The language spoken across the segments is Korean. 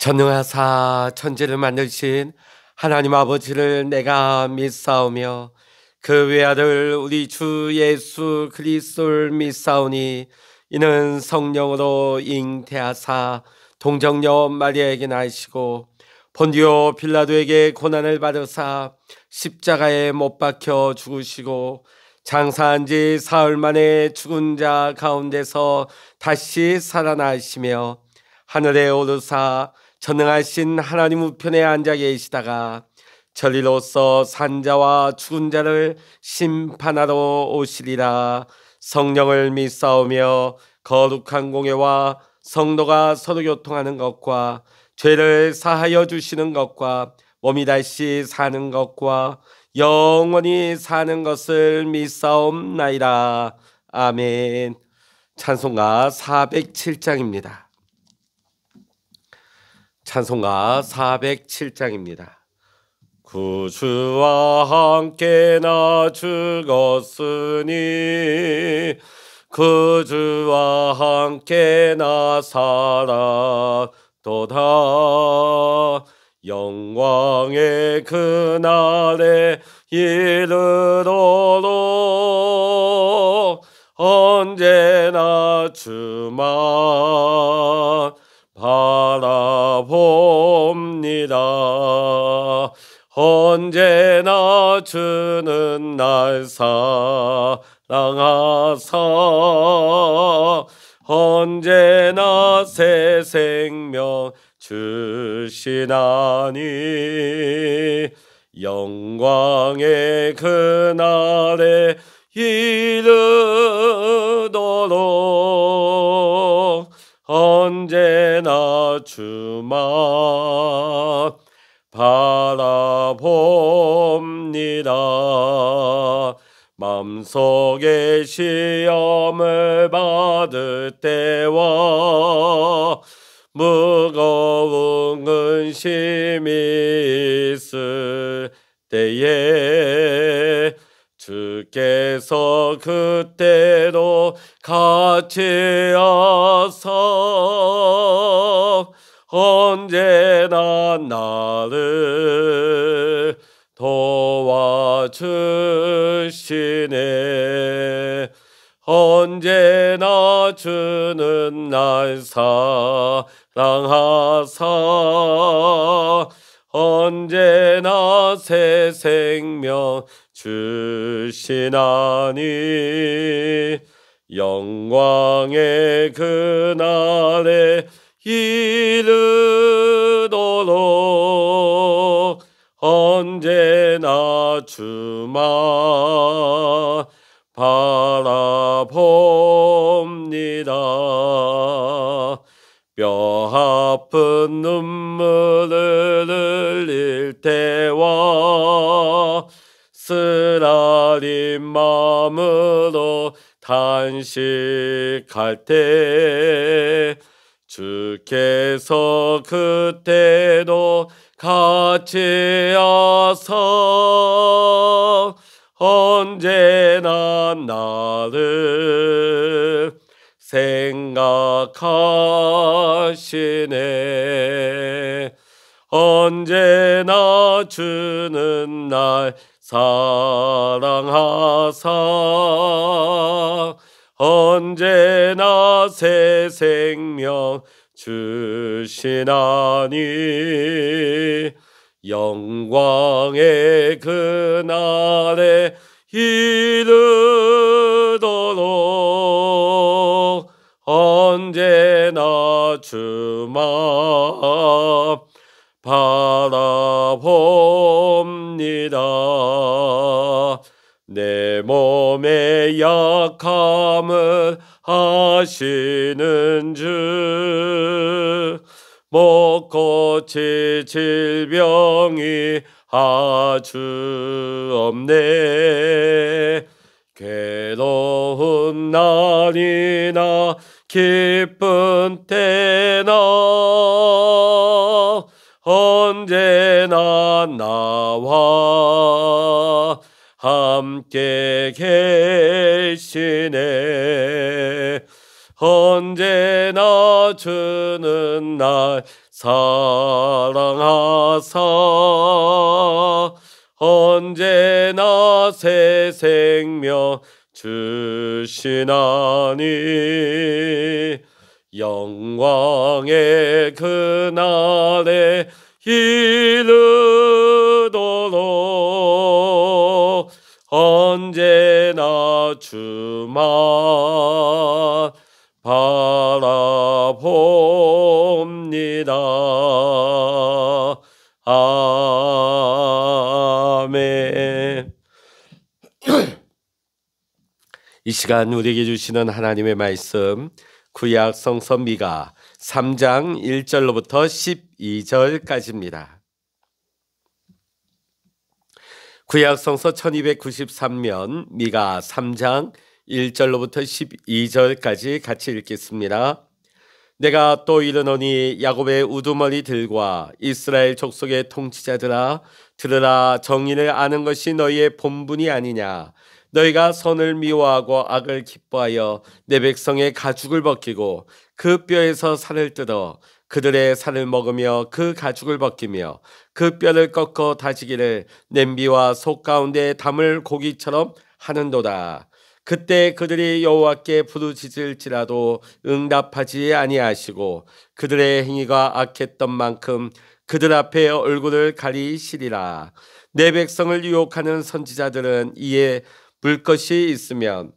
전능하사 천지를 만드신 하나님 아버지를 내가 믿사오며 그 외아들 우리 주 예수 그리스도를 믿사오니 이는 성령으로 잉태하사 동정녀 마리아에게 나시고 본디오 빌라도에게 고난을 받으사 십자가에 못 박혀 죽으시고 장사한 지 사흘 만에 죽은 자 가운데서 다시 살아나시며 하늘에 오르사 전능하신 하나님 우편에 앉아 계시다가 전리로서 산자와 죽은 자를 심판하러 오시리라. 성령을 믿사오며 거룩한 공예와 성도가 서로 교통하는 것과 죄를 사하여 주시는 것과 몸이 다시 사는 것과 영원히 사는 것을 믿사옵나이다. 아멘. 찬송가 407장입니다. 찬송가 407장입니다. 구주와 함께 나 죽었으니 구주와 함께 나 살았도다. 영광의 그날에 이르도록 언제나 주만 바라봅니다. 언제나 주는 날 사랑하사 언제나 새 생명 주시나니 영광의 그날에 이르도록 언제나 주만 바라봅니다. 마음속에 시험을 받을 때와 무거운 근심이 있을 때에 주께서 그때도 같이 하사 언제나 나를 도와주시네. 언제나 주는 날 사랑하사 언제나 새 생명 주시나니 영광의 그날에 이르도록 언제나 주만 바라봅니다. 뼈 아픈 눈물을 흘릴 때와 쓰라린 마음으로 탄식할 때 주께서 그때도 같이 하사 언제나 나를 생각하시네. 언제나 주는 날 사랑하사 언제나 새 생명 주시나니 영광의 그날에 이르도록 언제나 주만 바라봅니다. 내 몸의 약함을 아시는 주 못 고칠 질병이 아주 없네. 괴로운 날이나 기쁜 때나 언제나 나와 함께 계시네. 언제나 주는 날 사랑하사 언제나 새 생명 주시나니 영광의 그날에 이르도록 언제나 주만 바라봅니다. 아멘. 이 시간 우리에게 주시는 하나님의 말씀, 구약 성서 미가 3장 1절로부터 12절까지입니다. 구약 성서 1293면 미가 3장 1절로부터 12절까지 같이 읽겠습니다. 내가 또 이르노니 야곱의 우두머리들과 이스라엘 족속의 통치자들아, 들으라. 정의를 아는 것이 너희의 본분이 아니냐. 너희가 선을 미워하고 악을 기뻐하여 내 백성의 가죽을 벗기고 그 뼈에서 살을 뜯어 그들의 살을 먹으며 그 가죽을 벗기며 그 뼈를 꺾어 다지기를 냄비와 속 가운데 담을 고기처럼 하는도다. 그때 그들이 여호와께 부르짖을지라도 응답하지 아니하시고 그들의 행위가 악했던 만큼 그들 앞에 얼굴을 가리시리라. 내 백성을 유혹하는 선지자들은 이에 물 것이 있으면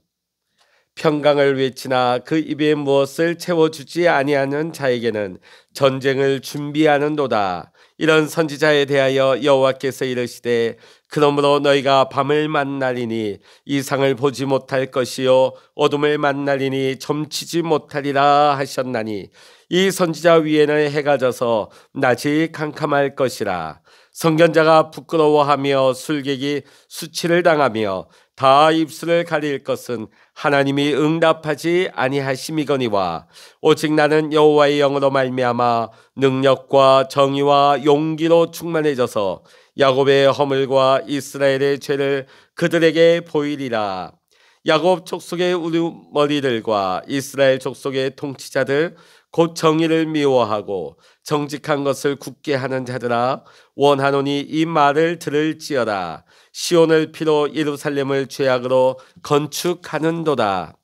평강을 외치나 그 입에 무엇을 채워주지 아니하는 자에게는 전쟁을 준비하는도다. 이런 선지자에 대하여 여호와께서 이르시되 그러므로 너희가 밤을 만나리니 이상을 보지 못할 것이요 어둠을 만나리니 점치지 못하리라 하셨나니 이 선지자 위에는 해가 져서 낮이 캄캄할 것이라. 선견자가 부끄러워하며 술객이 수치를 당하며 다 입술을 가릴 것은 하나님이 응답하지 아니하심이거니와 오직 나는 여호와의 영으로 말미암아 능력과 정의와 용기로 충만해져서 야곱의 허물과 이스라엘의 죄를 그들에게 보이리라. 야곱 족속의 우두머리들과 이스라엘 족속의 통치자들 곧 정의를 미워하고 정직한 것을 굳게 하는 자들아, 원하노니 이 말을 들을지어다. 시온을 피로 예루살렘을 죄악으로 건축하는도다.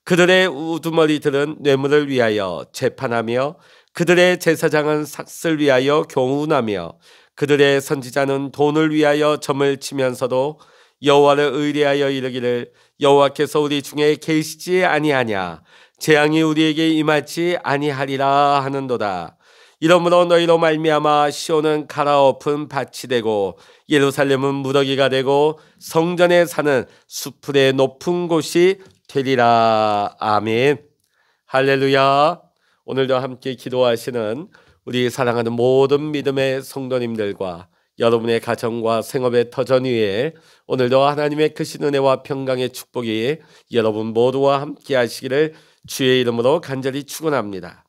그들의 우두머리들은 뇌물을 위하여 재판하며 그들의 제사장은 삭슬 위하여 교훈하며 그들의 선지자는 돈을 위하여 점을 치면서도 여호와를 의뢰하여 이르기를 여호와께서 우리 중에 계시지 아니하냐. 재앙이 우리에게 임하지 아니하리라 하는도다. 이러므로 너희로 말미암아 시온은 갈아엎은 밭이 되고 예루살렘은 무더기가 되고 성전에 사는 수풀의 높은 곳이 되리라. 아멘. 할렐루야. 오늘도 함께 기도하시는 우리 사랑하는 모든 믿음의 성도님들과 여러분의 가정과 생업의 터전 위에 오늘도 하나님의 크신 은혜와 평강의 축복이 여러분 모두와 함께 하시기를 주의 이름으로 간절히 축원합니다.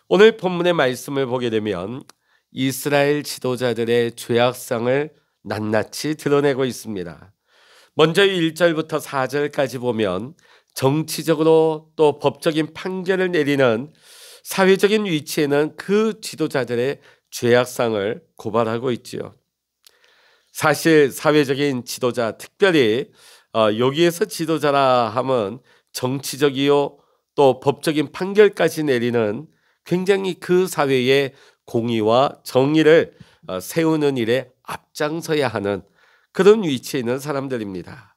오늘 본문의 말씀을 보게 되면 이스라엘 지도자들의 죄악상을 낱낱이 드러내고 있습니다. 먼저 1절부터 4절까지 보면 정치적으로 또 법적인 판결을 내리는 사회적인 위치에는 그 지도자들의 죄악상을 고발하고 있지요. 사실 사회적인 지도자, 특별히 여기에서 지도자라 하면 정치적이요 또 법적인 판결까지 내리는 굉장히 그 사회의 공의와 정의를 세우는 일에 앞장서야 하는 그런 위치에 있는 사람들입니다.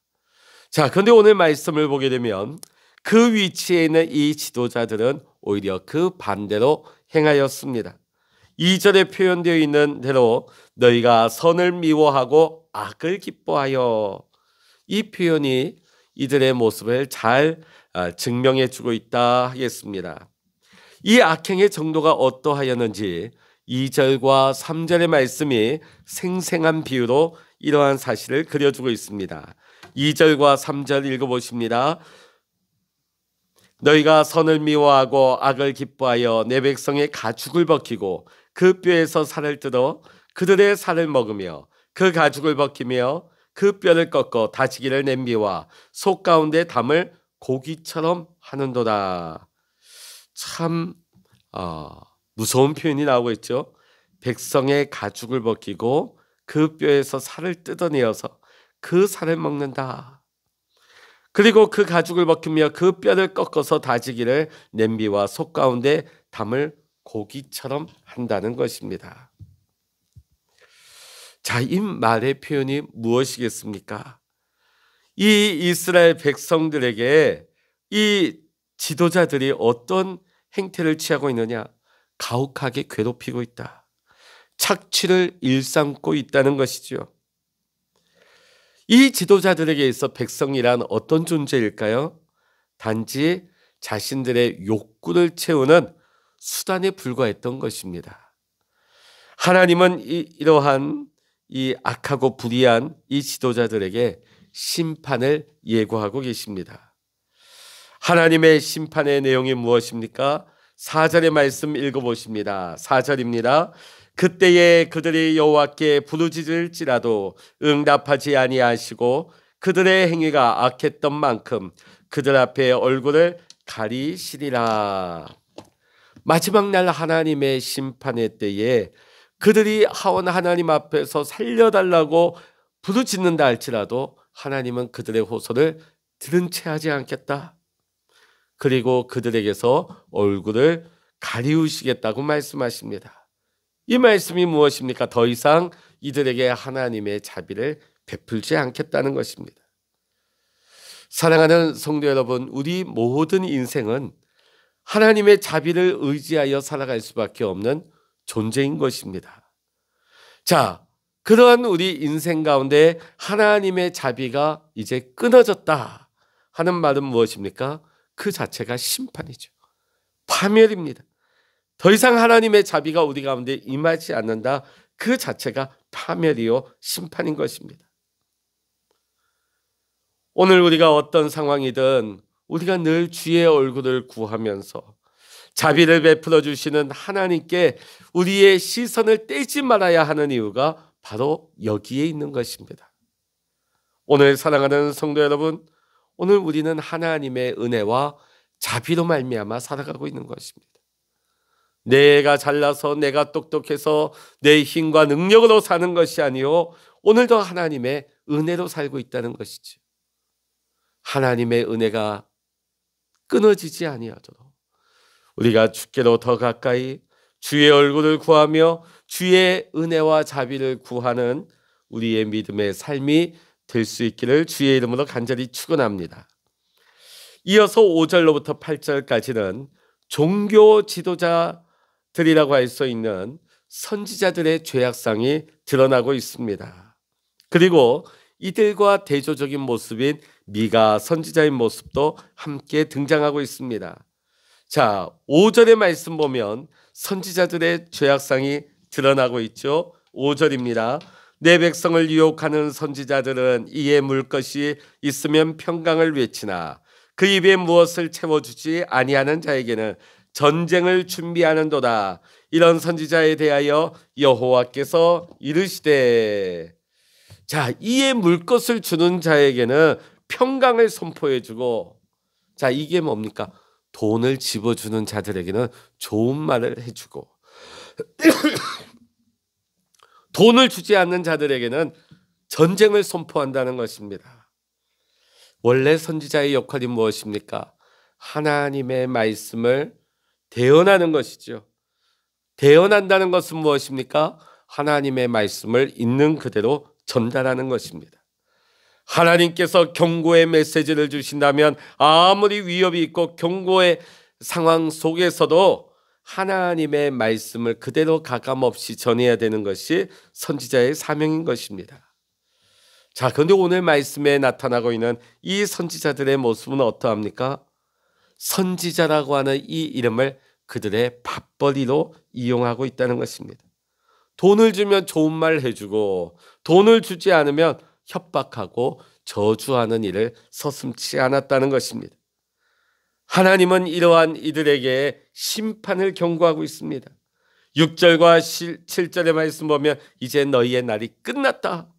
자, 그런데 오늘 말씀을 보게 되면 그 위치에 있는 이 지도자들은 오히려 그 반대로 행하였습니다. 2절에 표현되어 있는 대로 너희가 선을 미워하고 악을 기뻐하여, 이 표현이 이들의 모습을 잘 증명해 주고 있다 하겠습니다. 이 악행의 정도가 어떠하였는지 2절과 3절의 말씀이 생생한 비유로 이러한 사실을 그려주고 있습니다. 2절과 3절 읽어보십니다. 너희가 선을 미워하고 악을 기뻐하여 내 백성의 가죽을 벗기고 그 뼈에서 살을 뜯어 그들의 살을 먹으며 그 가죽을 벗기며 그 뼈를 꺾어 다지기를 냄비와 속 가운데 담을 고기처럼 하는도다. 참 무서운 표현이 나오고 있죠. 백성의 가죽을 벗기고 그 뼈에서 살을 뜯어내어서 그 살을 먹는다. 그리고 그 가죽을 벗기며 그 뼈를 꺾어서 다지기를 냄비와 솥 가운데 담을 고기처럼 한다는 것입니다. 자, 이 말의 표현이 무엇이겠습니까? 이 이스라엘 백성들에게 이 지도자들이 어떤 행태를 취하고 있느냐? 가혹하게 괴롭히고 있다. 착취를 일삼고 있다는 것이죠. 이 지도자들에게 있어 백성이란 어떤 존재일까요? 단지 자신들의 욕구를 채우는 수단에 불과했던 것입니다. 하나님은 이러한 이 악하고 불의한 이 지도자들에게 심판을 예고하고 계십니다. 하나님의 심판의 내용이 무엇입니까? 4절의 말씀 읽어보십니다. 4절입니다. 그때에 그들이 여호와께 부르짖을지라도 응답하지 아니하시고 그들의 행위가 악했던 만큼 그들 앞에 얼굴을 가리시리라. 마지막 날 하나님의 심판의 때에 그들이 하원 하나님 앞에서 살려달라고 부르짖는다 할지라도 하나님은 그들의 호소를 들은 채 하지 않겠다. 그리고 그들에게서 얼굴을 가리우시겠다고 말씀하십니다. 이 말씀이 무엇입니까? 더 이상 이들에게 하나님의 자비를 베풀지 않겠다는 것입니다. 사랑하는 성도 여러분, 우리 모든 인생은 하나님의 자비를 의지하여 살아갈 수밖에 없는 존재인 것입니다. 자, 그러한 우리 인생 가운데 하나님의 자비가 이제 끊어졌다 하는 말은 무엇입니까? 그 자체가 심판이죠. 파멸입니다. 더 이상 하나님의 자비가 우리 가운데 임하지 않는다. 그 자체가 파멸이요 심판인 것입니다. 오늘 우리가 어떤 상황이든 우리가 늘 주의 얼굴을 구하면서 자비를 베풀어 주시는 하나님께 우리의 시선을 떼지 말아야 하는 이유가 바로 여기에 있는 것입니다. 오늘 사랑하는 성도 여러분, 오늘 우리는 하나님의 은혜와 자비로 말미암아 살아가고 있는 것입니다. 내가 잘나서 내가 똑똑해서 내 힘과 능력으로 사는 것이 아니요 오늘도 하나님의 은혜로 살고 있다는 것이죠. 하나님의 은혜가 끊어지지 아니하도록 우리가 주께로 더 가까이 주의 얼굴을 구하며 주의 은혜와 자비를 구하는 우리의 믿음의 삶이 될 수 있기를 주의 이름으로 간절히 축원합니다. 이어서 5절로부터 8절까지는 종교 지도자들이라고 할 수 있는 선지자들의 죄악상이 드러나고 있습니다. 그리고 이들과 대조적인 모습인 미가 선지자의 모습도 함께 등장하고 있습니다. 자, 5절의 말씀 보면 선지자들의 죄악상이 드러나고 있죠. 5절입니다. 내 백성을 유혹하는 선지자들은 이에 물 것이 있으면 평강을 외치나 그 입에 무엇을 채워주지 아니하는 자에게는 전쟁을 준비하는도다. 이런 선지자에 대하여 여호와께서 이르시되, 자, 이에 물 것을 주는 자에게는 평강을 선포해주고, 자, 이게 뭡니까? 돈을 집어주는 자들에게는 좋은 말을 해주고 돈을 주지 않는 자들에게는 전쟁을 선포한다는 것입니다. 원래 선지자의 역할이 무엇입니까? 하나님의 말씀을 대언하는 것이죠. 대언한다는 것은 무엇입니까? 하나님의 말씀을 있는 그대로 전달하는 것입니다. 하나님께서 경고의 메시지를 주신다면 아무리 위협이 있고 경고의 상황 속에서도 하나님의 말씀을 그대로 가감없이 전해야 되는 것이 선지자의 사명인 것입니다. 자, 그런데 오늘 말씀에 나타나고 있는 이 선지자들의 모습은 어떠합니까? 선지자라고 하는 이 이름을 그들의 밥벌이로 이용하고 있다는 것입니다. 돈을 주면 좋은 말 해주고 돈을 주지 않으면 협박하고 저주하는 일을 서슴지 않았다는 것입니다. 하나님은 이러한 이들에게 심판을 경고하고 있습니다. 6절과 7절의 말씀 보면 이제 너희의 날이 끝났다.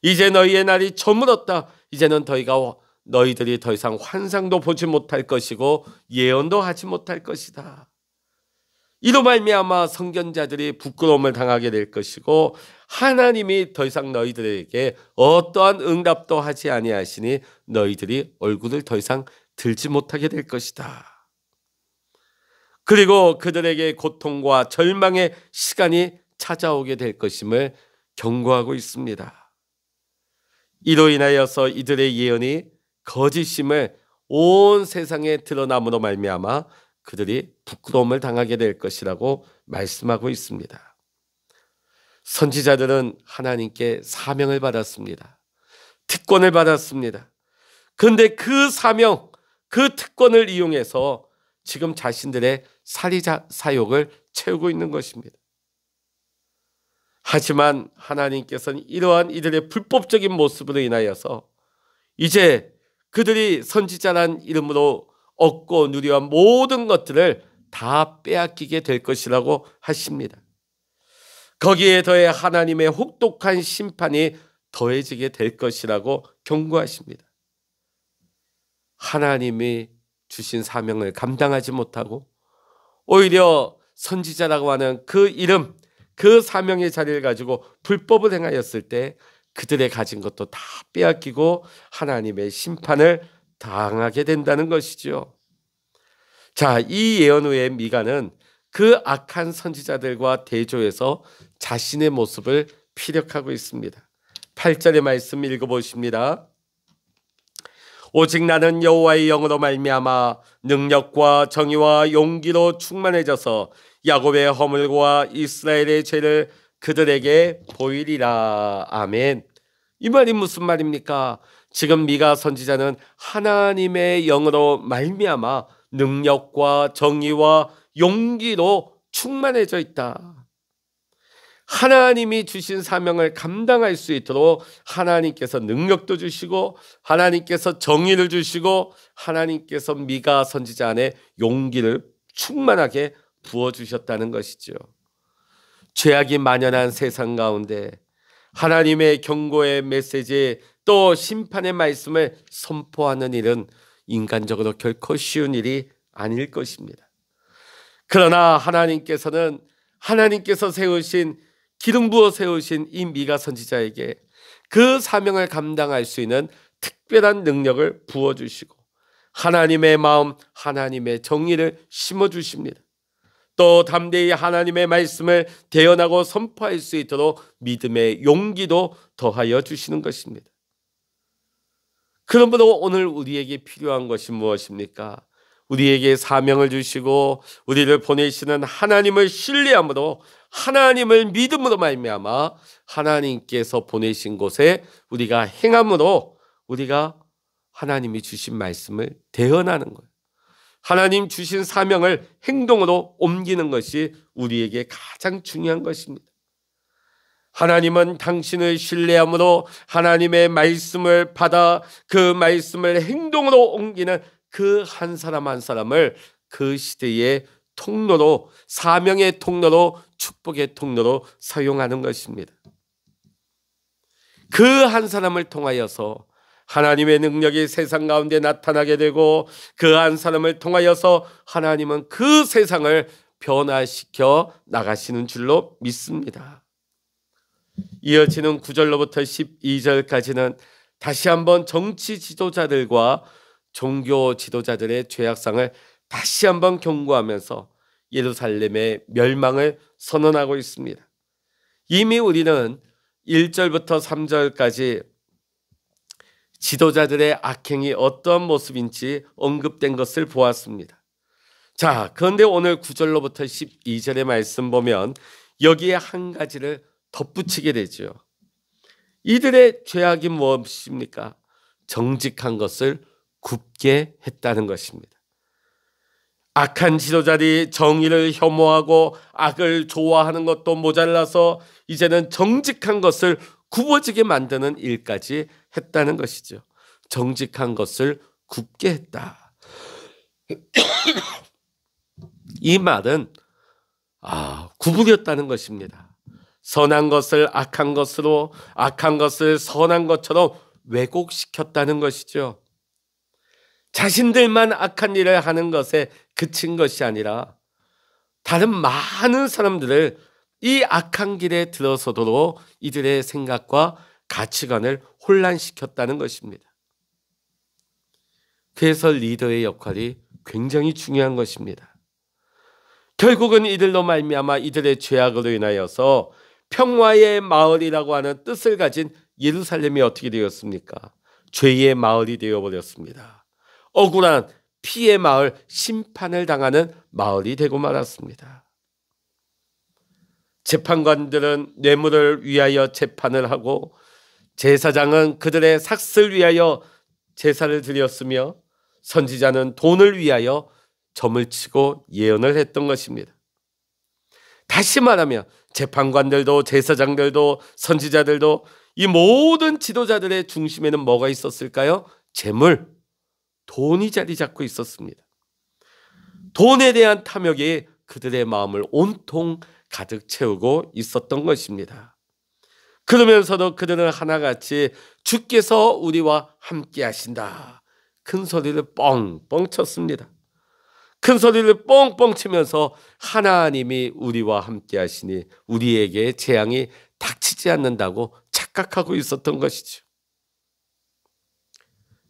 이제 너희의 날이 저물었다. 이제는 너희들이 더 이상 환상도 보지 못할 것이고 예언도 하지 못할 것이다. 이로 말미암아 선견자들이 부끄러움을 당하게 될 것이고 하나님이 더 이상 너희들에게 어떠한 응답도 하지 아니하시니 너희들이 얼굴을 더 이상 들지 못하게 될 것이다. 그리고 그들에게 고통과 절망의 시간이 찾아오게 될 것임을 경고하고 있습니다. 이로 인하여서 이들의 예언이 거짓임을 온 세상에 드러남으로 말미암아 그들이 부끄러움을 당하게 될 것이라고 말씀하고 있습니다. 선지자들은 하나님께 사명을 받았습니다. 특권을 받았습니다. 그런데 그 사명, 그 특권을 이용해서 지금 자신들의 사리사욕을 채우고 있는 것입니다. 하지만 하나님께서는 이러한 이들의 불법적인 모습으로 인하여서 이제 그들이 선지자란 이름으로 얻고 누려한 모든 것들을 다 빼앗기게 될 것이라고 하십니다. 거기에 더해 하나님의 혹독한 심판이 더해지게 될 것이라고 경고하십니다. 하나님이 주신 사명을 감당하지 못하고 오히려 선지자라고 하는 그 이름, 그 사명의 자리를 가지고 불법을 행하였을 때 그들의 가진 것도 다 빼앗기고 하나님의 심판을 당하게 된다는 것이죠. 자, 이 예언 후에 미가는 그 악한 선지자들과 대조해서 자신의 모습을 피력하고 있습니다. 8절의 말씀 읽어보십니다. 오직 나는 여호와의 영으로 말미암아 능력과 정의와 용기로 충만해져서 야곱의 허물과 이스라엘의 죄를 그들에게 보이리라. 아멘. 이 말이 무슨 말입니까? 지금 미가 선지자는 하나님의 영으로 말미암아 능력과 정의와 용기로 충만해져 있다. 하나님이 주신 사명을 감당할 수 있도록 하나님께서 능력도 주시고 하나님께서 정의를 주시고 하나님께서 미가 선지자 안에 용기를 충만하게 부어주셨다는 것이죠. 죄악이 만연한 세상 가운데 하나님의 경고의 메시지 또 심판의 말씀을 선포하는 일은 인간적으로 결코 쉬운 일이 아닐 것입니다. 그러나 하나님께서 세우신 기름 부어 세우신 이 미가 선지자에게 그 사명을 감당할 수 있는 특별한 능력을 부어주시고 하나님의 마음, 하나님의 정의를 심어주십니다. 또 담대히 하나님의 말씀을 대언하고 선포할 수 있도록 믿음의 용기도 더하여 주시는 것입니다. 그러므로 오늘 우리에게 필요한 것이 무엇입니까? 우리에게 사명을 주시고 우리를 보내시는 하나님을 신뢰함으로 하나님을 믿음으로 말미암아 하나님께서 보내신 곳에 우리가 행함으로 우리가 하나님이 주신 말씀을 대언하는 거예요. 하나님 주신 사명을 행동으로 옮기는 것이 우리에게 가장 중요한 것입니다. 하나님은 당신을 신뢰함으로 하나님의 말씀을 받아 그 말씀을 행동으로 옮기는 그 한 사람 한 사람을 그 시대의 통로로, 사명의 통로로, 축복의 통로로 사용하는 것입니다. 그 한 사람을 통하여서 하나님의 능력이 세상 가운데 나타나게 되고 그 한 사람을 통하여서 하나님은 그 세상을 변화시켜 나가시는 줄로 믿습니다. 이어지는 9절로부터 12절까지는 다시 한번 정치 지도자들과 종교 지도자들의 죄악상을 다시 한번 경고하면서 예루살렘의 멸망을 선언하고 있습니다. 이미 우리는 1절부터 3절까지 지도자들의 악행이 어떠한 모습인지 언급된 것을 보았습니다. 자, 그런데 오늘 9절로부터 12절의 말씀 보면 여기에 한 가지를 덧붙이게 되죠. 이들의 죄악이 무엇입니까? 정직한 것을 굽게 했다는 것입니다. 악한 지도자들이 정의를 혐오하고 악을 좋아하는 것도 모자라서 이제는 정직한 것을 굽어지게 만드는 일까지 했다는 것이죠. 정직한 것을 굽게 했다. 이 말은 구부렸다는 것입니다. 선한 것을 악한 것으로, 악한 것을 선한 것처럼 왜곡시켰다는 것이죠. 자신들만 악한 일을 하는 것에 그친 것이 아니라 다른 많은 사람들을 이 악한 길에 들어서도록 이들의 생각과 가치관을 혼란시켰다는 것입니다. 그래서 리더의 역할이 굉장히 중요한 것입니다. 결국은 이들로 말미암아 이들의 죄악으로 인하여서 평화의 마을이라고 하는 뜻을 가진 예루살렘이 어떻게 되었습니까? 죄의 마을이 되어버렸습니다. 억울한 피의 마을, 심판을 당하는 마을이 되고 말았습니다. 재판관들은 뇌물을 위하여 재판을 하고 제사장은 그들의 삭슬 위하여 제사를 드렸으며 선지자는 돈을 위하여 점을 치고 예언을 했던 것입니다. 다시 말하면 재판관들도 제사장들도 선지자들도 이 모든 지도자들의 중심에는 뭐가 있었을까요? 재물, 돈이 자리 잡고 있었습니다. 돈에 대한 탐욕이 그들의 마음을 온통 가득 채우고 있었던 것입니다. 그러면서도 그들은 하나같이 주께서 우리와 함께 하신다, 큰 소리를 뻥뻥 쳤습니다. 큰 소리를 뻥뻥 치면서 하나님이 우리와 함께 하시니 우리에게 재앙이 닥치지 않는다고 착각하고 있었던 것이죠.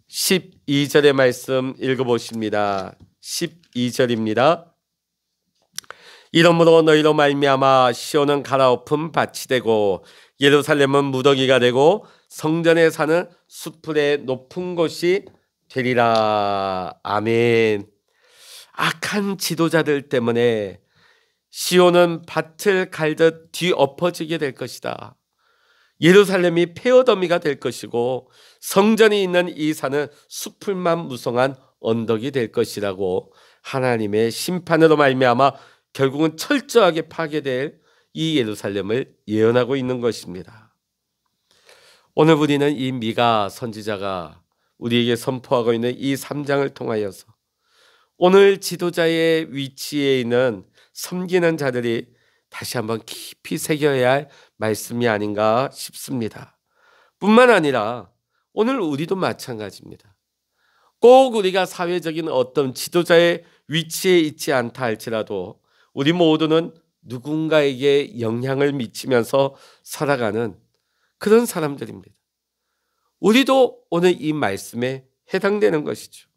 12절의 말씀 읽어보십니다. 12절입니다. 이러므로 너희로 말미암아 시온은 갈아엎은 밭이 되고 예루살렘은 무더기가 되고 성전에 사는 수풀의 높은 곳이 되리라. 아멘. 악한 지도자들 때문에 시온은 밭을 갈듯 뒤엎어지게 될 것이다. 예루살렘이 폐허더미가 될 것이고 성전이 있는 이 산은 수풀만 무성한 언덕이 될 것이라고 하나님의 심판으로 말미암아 결국은 철저하게 파괴될 이 예루살렘을 예언하고 있는 것입니다. 오늘 우리는 이 미가 선지자가 우리에게 선포하고 있는 이 3장을 통하여서 오늘 지도자의 위치에 있는 섬기는 자들이 다시 한번 깊이 새겨야 할 말씀이 아닌가 싶습니다. 뿐만 아니라 오늘 우리도 마찬가지입니다. 꼭 우리가 사회적인 어떤 지도자의 위치에 있지 않다 할지라도 우리 모두는 누군가에게 영향을 미치면서 살아가는 그런 사람들입니다. 우리도 오늘 이 말씀에 해당되는 것이죠.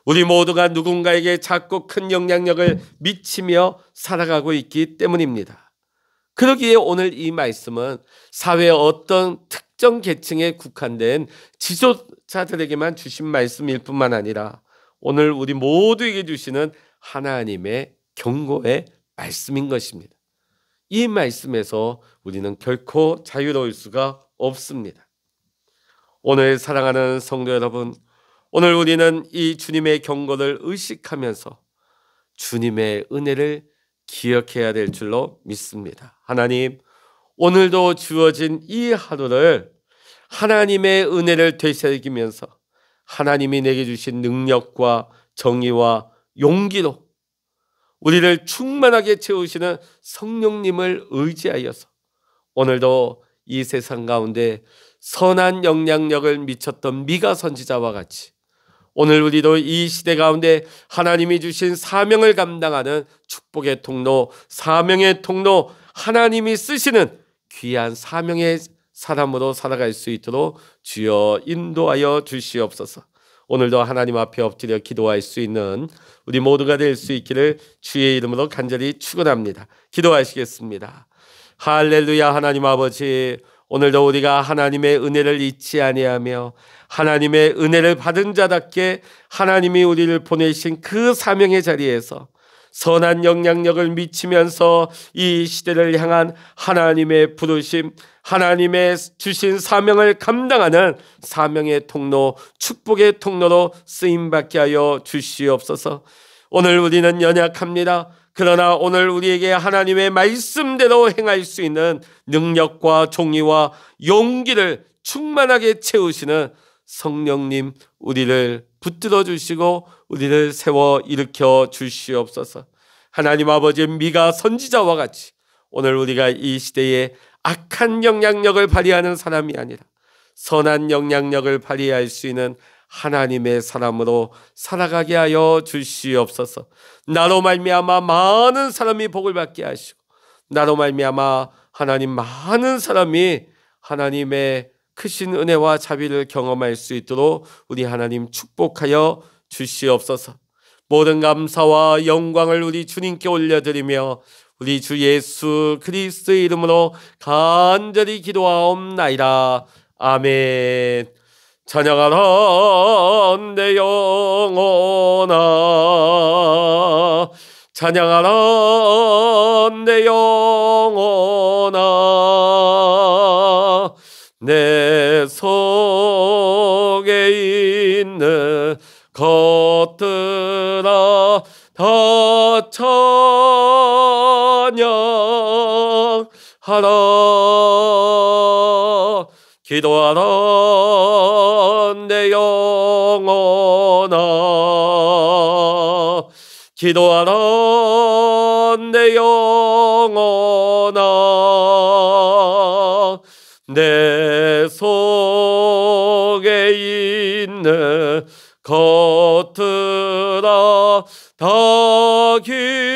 우리 모두가 누군가에게 작고 큰 영향력을 미치며 살아가고 있기 때문입니다. 그러기에 오늘 이 말씀은 사회의 어떤 특정 계층에 국한된 지도자들에게만 주신 말씀일 뿐만 아니라 오늘 우리 모두에게 주시는 하나님의 경고의 말씀인 것입니다. 이 말씀에서 우리는 결코 자유로울 수가 없습니다. 오늘 사랑하는 성도 여러분, 오늘 우리는 이 주님의 경고를 의식하면서 주님의 은혜를 기억해야 될 줄로 믿습니다. 하나님, 오늘도 주어진 이 하루를 하나님의 은혜를 되새기면서 하나님이 내게 주신 능력과 정의와 용기로 우리를 충만하게 채우시는 성령님을 의지하여서 오늘도 이 세상 가운데 선한 영향력을 미쳤던 미가 선지자와 같이 오늘 우리도 이 시대 가운데 하나님이 주신 사명을 감당하는 축복의 통로, 사명의 통로, 하나님이 쓰시는 귀한 사명의 사람으로 살아갈 수 있도록 주여 인도하여 주시옵소서. 오늘도 하나님 앞에 엎드려 기도할 수 있는 우리 모두가 될 수 있기를 주의 이름으로 간절히 축원합니다. 기도하시겠습니다. 할렐루야. 하나님 아버지, 오늘도 우리가 하나님의 은혜를 잊지 아니하며 하나님의 은혜를 받은 자답게 하나님이 우리를 보내신 그 사명의 자리에서 선한 영향력을 미치면서 이 시대를 향한 하나님의 부르심, 하나님의 주신 사명을 감당하는 사명의 통로, 축복의 통로로 쓰임받게 하여 주시옵소서. 오늘 우리는 연약합니다. 그러나 오늘 우리에게 하나님의 말씀대로 행할 수 있는 능력과 종의와 용기를 충만하게 채우시는 성령님, 우리를 붙들어 주시고 우리를 세워 일으켜 주시옵소서. 하나님 아버지, 미가 선지자와 같이 오늘 우리가 이 시대에 악한 영향력을 발휘하는 사람이 아니라 선한 영향력을 발휘할 수 있는 하나님의 사람으로 살아가게 하여 주시옵소서. 나로 말미암아 많은 사람이 복을 받게 하시고, 나로 말미암아 하나님 많은 사람이 하나님의 크신 은혜와 자비를 경험할 수 있도록 우리 하나님 축복하여 주시옵소서. 모든 감사와 영광을 우리 주님께 올려드리며 우리 주 예수 그리스도의 이름으로 간절히 기도하옵나이다. 아멘. 찬양하라 내 영혼아, 찬양하라 내 영혼아, 내 속에 있는 것들아 다 찬양하라. 기도하라 내 영혼아, 기도하라 내 영혼아, 내 속에 있는 것들아 다 기도하라.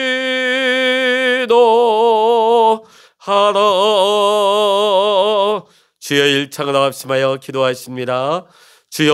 주여 일창을 합심하여 기도하십니다. 주여